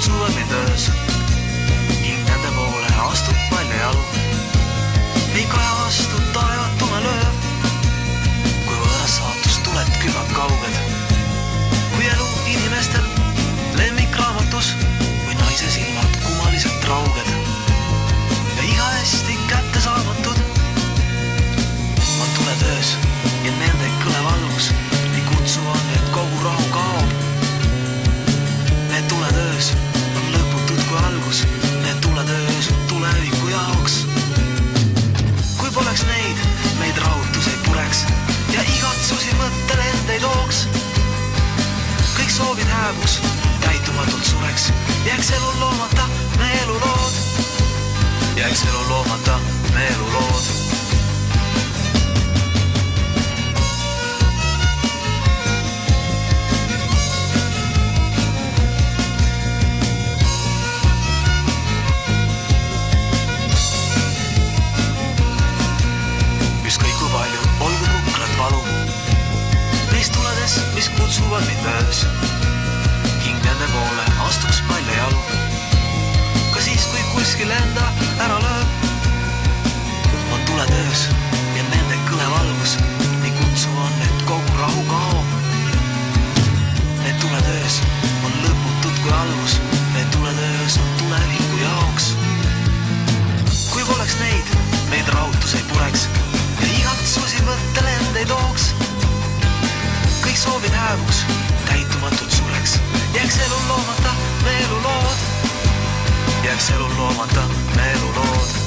kutsuvad mind öös. King nende poole astub palja jalu. Ei kaja vastu taevad tume lööb. Kui võõras saatus tuled külmad kauged. Kui elu inimestel lemmikraamatus või naise silmad kummaliselt rauged. Ja iga hästi kätte saamatud on tuled öös ja nende kõlev algus ei kutsuvad, et kogu rahu kaob. Need tuled öös on lõputud kui algus. Need tuled öös on tuleviku jaoks. Kui poleks neid, meid rahutus ei pureks ja igatsusi mõttel end ei tooks. Kõik soovid hääbuks, täitumatult sureks. Jääks elu loomata me elulood. Jääks elu loomata me elulood. Mis kutsuvad mind öös. King nende poole astuks palja jalu. Ka siis, kui kuskil enda ära lööb, on tuled öös ja nende kõlev algus nii kutsuvad, et kogu rahu kaob. Need tuled öös on lõputud kui algus. Need tuled öös on tuleviku jaoks. Kui poleks neid, meid rahutus ei pureks ja igatsusi mõttel end ei tooks. Kõik soovid hääbuks, täitumatult sureks. Jääks elu loomata me elulood. Jääks elu loomata me elulood.